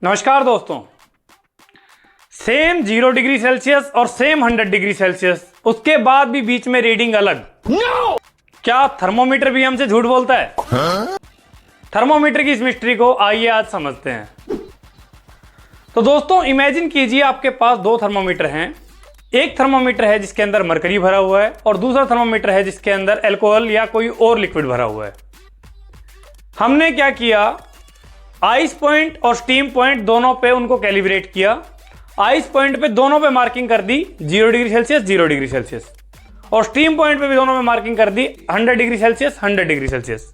नमस्कार दोस्तों, same 0 degree Celsius और सेम 100 डिग्री सेल्सियस, उसके बाद भी बीच में रीडिंग अलग। क्या थर्मोमीटर भी हमसे झूठ बोलता है? थर्मोमीटर की इस मिस्ट्री को आइए आज समझते हैं। तो दोस्तों इमेजिन कीजिए आपके पास दो थर्मोमीटर हैं। एक थर्मोमीटर है जिसके अंदर मरकरी भरा हुआ है और दूसरा थर्मोमीटर है जिसके अंदर अल्कोहल या कोई और लिक्विड भरा हुआ है। हमने क्या किया, आइस पॉइंट और स्टीम पॉइंट दोनों पे उनको कैलिब्रेट किया। आइस पॉइंट पे दोनों पे मार्किंग कर दी 0 डिग्री सेल्सियस 0 डिग्री सेल्सियस और स्टीम पॉइंट पे भी दोनों पे मार्किंग कर दी 100 डिग्री सेल्सियस 100 डिग्री सेल्सियस।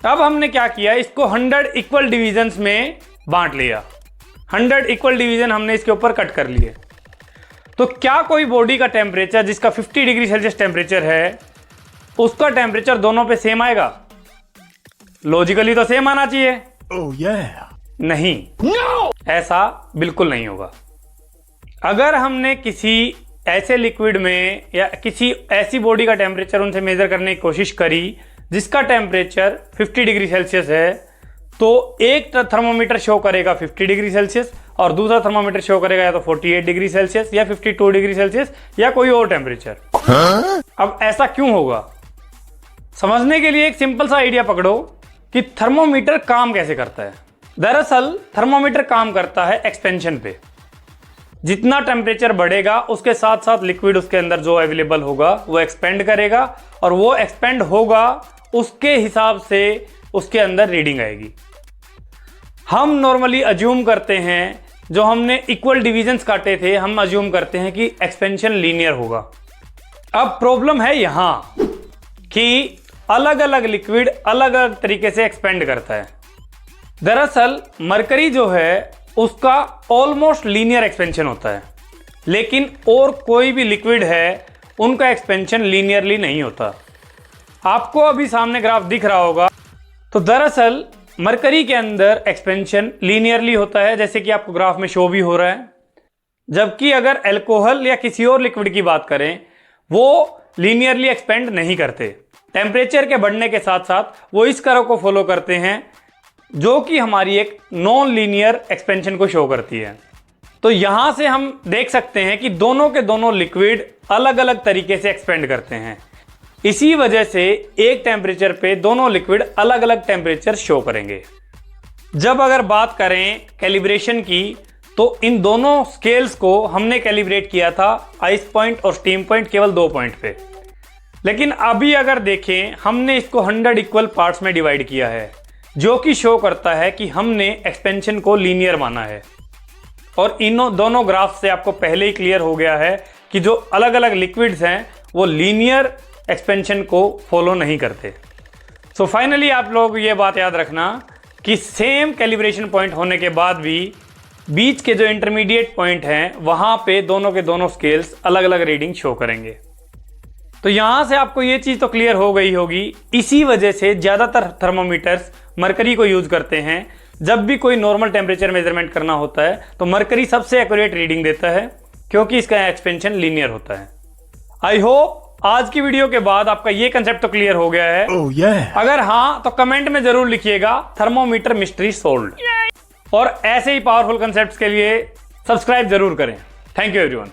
अब हमने क्या किया, इसको 100 इक्वल डिविजन्स में बांट लिया। 100 इक्वल डिवीजन हमने इसके ऊपर कट कर लिए। तो क्या कोई बॉडी का टेम्परेचर जिसका 50 डिग्री सेल्सियस टेम्परेचर है, उसका टेम्परेचर दोनों पे सेम आएगा? लॉजिकली तो सेम आना चाहिए। नहीं, ऐसा बिल्कुल नहीं होगा। अगर हमने किसी ऐसे लिक्विड में या किसी ऐसी बॉडी का टेम्परेचर उनसे मेजर करने की कोशिश करी जिसका टेम्परेचर 50 डिग्री सेल्सियस है, तो एक थर्मोमीटर शो करेगा 50 डिग्री सेल्सियस और दूसरा थर्मोमीटर शो करेगा या तो 48 डिग्री सेल्सियस या 52 डिग्री सेल्सियस या कोई और टेम्परेचर। अब ऐसा क्यों होगा, समझने के लिए एक सिंपल सा आइडिया पकड़ो कि थर्मोमीटर काम कैसे करता है। दरअसल थर्मोमीटर काम करता है एक्सपेंशन पे। जितना टेम्परेचर बढ़ेगा उसके साथ साथ लिक्विड उसके अंदर जो अवेलेबल होगा वो एक्सपेंड करेगा और वो एक्सपेंड होगा उसके हिसाब से उसके अंदर रीडिंग आएगी। हम नॉर्मली अज्यूम करते हैं, जो हमने इक्वल डिविजन्स काटे थे, हम अज्यूम करते हैं कि एक्सपेंशन लीनियर होगा। अब प्रॉब्लम है यहां कि अलग अलग लिक्विड अलग अलग तरीके से एक्सपेंड करता है। दरअसल मरकरी जो है उसका ऑलमोस्ट लीनियर एक्सपेंशन होता है, लेकिन और कोई भी लिक्विड है उनका एक्सपेंशन लीनियरली नहीं होता। आपको अभी सामने ग्राफ दिख रहा होगा। तो दरअसल मरकरी के अंदर एक्सपेंशन लीनियरली होता है, जैसे कि आपको ग्राफ में शो भी हो रहा है। जबकि अगर अल्कोहल या किसी और लिक्विड की बात करें, वो लीनियरली एक्सपेंड नहीं करते। टेम्परेचर के बढ़ने के साथ साथ वो इस कर्व को फॉलो करते हैं जो कि हमारी एक नॉन लीनियर एक्सपेंशन को शो करती है। तो यहां से हम देख सकते हैं कि दोनों के दोनों लिक्विड अलग अलग तरीके से एक्सपेंड करते हैं। इसी वजह से एक टेम्परेचर पे दोनों लिक्विड अलग अलग टेम्परेचर शो करेंगे। जब अगर बात करें कैलिब्रेशन की, तो इन दोनों स्केल्स को हमने कैलिब्रेट किया था आइस पॉइंट और स्टीम पॉइंट केवल 2 पॉइंट पे। लेकिन अभी अगर देखें, हमने इसको 100 इक्वल पार्ट्स में डिवाइड किया है, जो कि शो करता है कि हमने एक्सपेंशन को लीनियर माना है। और इन दोनों ग्राफ से आपको पहले ही क्लियर हो गया है कि जो अलग अलग लिक्विड्स हैं वो लीनियर एक्सपेंशन को फॉलो नहीं करते। सो फाइनली आप लोग ये बात याद रखना कि सेम कैलिब्रेशन पॉइंट होने के बाद भी बीच के जो इंटरमीडिएट पॉइंट हैं वहां पे दोनों के दोनों स्केल्स अलग अलग रीडिंग शो करेंगे। तो यहां से आपको ये चीज तो क्लियर हो गई होगी। इसी वजह से ज्यादातर थर्मोमीटर्स मरकरी को यूज करते हैं। जब भी कोई नॉर्मल टेम्परेचर मेजरमेंट करना होता है तो मरकरी सबसे एक्यूरेट रीडिंग देता है, क्योंकि इसका एक्सपेंशन लीनियर होता है। आई होप आज की वीडियो के बाद आपका ये कंसेप्ट तो क्लियर हो गया है। अगर हाँ तो कमेंट में जरूर लिखिएगा थर्मोमीटर मिस्ट्री सोल्व्ड। और ऐसे ही पावरफुल कंसेप्ट्स के लिए सब्सक्राइब जरूर करें। Thank you everyone.